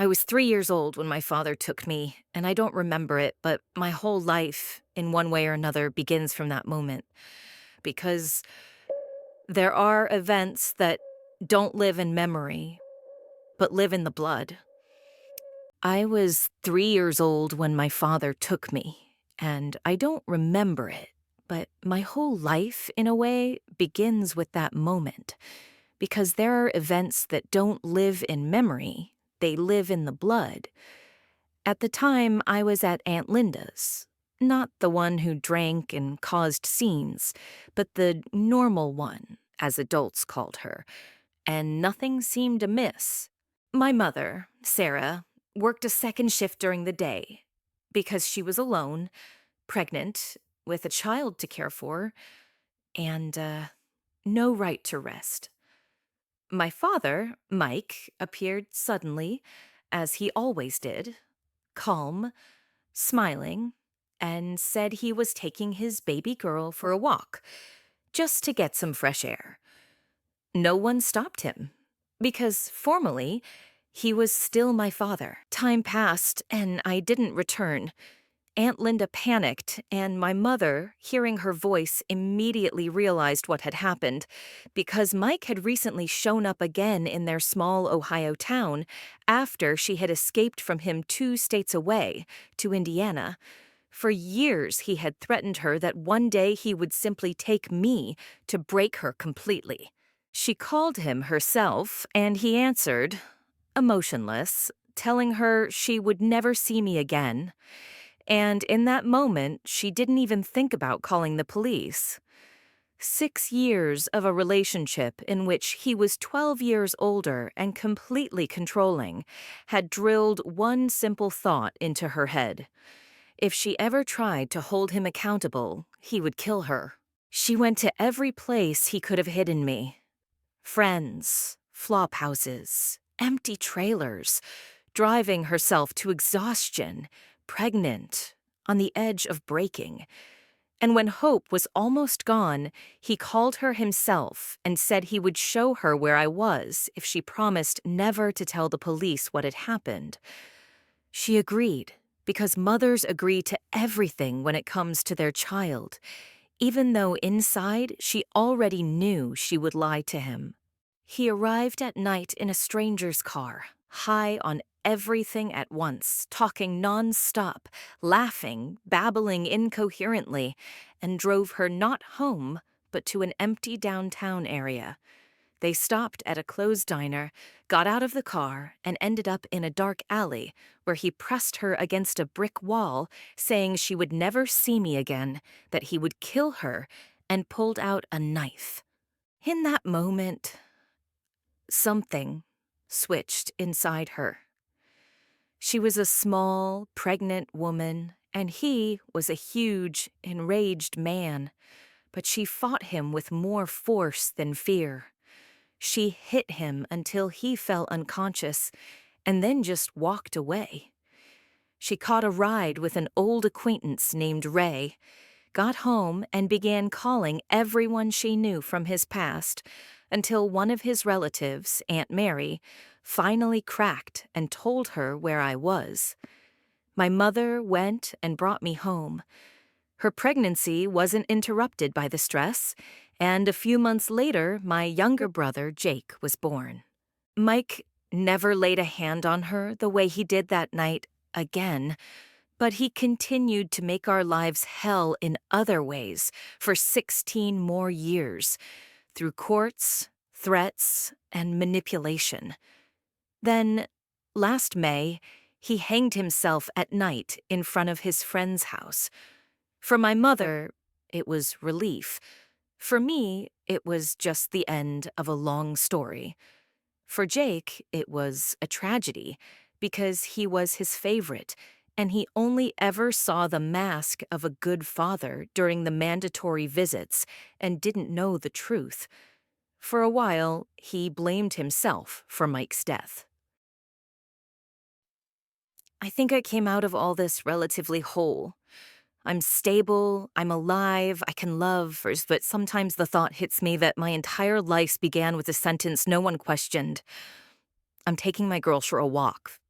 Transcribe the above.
I was 3 years old when my father took me, and I don't remember it, but my whole life, in one way or another, begins from that moment. Because there are events that don't live in memory, but live in the blood. I was 3 years old when my father took me, and I don't remember it, but my whole life, in a way, begins with that moment. Because there are events that don't live in memory, they live in the blood. At the time, I was at Aunt Linda's. Not the one who drank and caused scenes, but the normal one, as adults called her, and nothing seemed amiss. My mother, Sarah, worked a second shift during the day because she was alone, pregnant, with a child to care for, and no right to rest. My father, Mike, appeared suddenly, as he always did, calm, smiling, and said he was taking his baby girl for a walk, just to get some fresh air. No one stopped him, because formally, he was still my father. Time passed, and I didn't return. Aunt Linda panicked, and my mother, hearing her voice, immediately realized what had happened, because Mike had recently shown up again in their small Ohio town after she had escaped from him 2 states away, to Indiana. For years, he had threatened her that one day he would simply take me to break her completely. She called him herself, and he answered, emotionless, telling her she would never see me again. And in that moment, she didn't even think about calling the police. 6 years of a relationship in which he was 12 years older and completely controlling had drilled one simple thought into her head. If she ever tried to hold him accountable, he would kill her. She went to every place he could have hidden me. Friends, flop houses, empty trailers, driving herself to exhaustion, pregnant, on the edge of breaking. And when hope was almost gone, he called her himself and said he would show her where I was if she promised never to tell the police what had happened. She agreed, because mothers agree to everything when it comes to their child, even though inside she already knew she would lie to him. He arrived at night in a stranger's car, high on everything at once, talking non-stop, laughing, babbling incoherently, and drove her not home, but to an empty downtown area. They stopped at a closed diner, got out of the car, and ended up in a dark alley where he pressed her against a brick wall, saying she would never see me again, that he would kill her, and pulled out a knife. In that moment, something switched inside her. She was a small, pregnant woman, and he was a huge, enraged man, but she fought him with more force than fear. She hit him until he fell unconscious, and then just walked away. She caught a ride with an old acquaintance named Ray, got home, and began calling everyone she knew from his past, until one of his relatives, Aunt Mary, finally cracked and told her where I was. My mother went and brought me home. Her pregnancy wasn't interrupted by the stress, and a few months later, my younger brother, Jake, was born. Mike never laid a hand on her the way he did that night again, but he continued to make our lives hell in other ways for 16 more years, through courts, threats, and manipulation. Then, last May, he hanged himself at night in front of his friend's house. For my mother, it was relief. For me, it was just the end of a long story. For Jake, it was a tragedy, because he was his favorite, and he only ever saw the mask of a good father during the mandatory visits and didn't know the truth. For a while, he blamed himself for Mike's death. I think I came out of all this relatively whole. I'm stable, I'm alive, I can love, but sometimes the thought hits me that my entire life began with a sentence no one questioned. I'm taking my girl for a walk.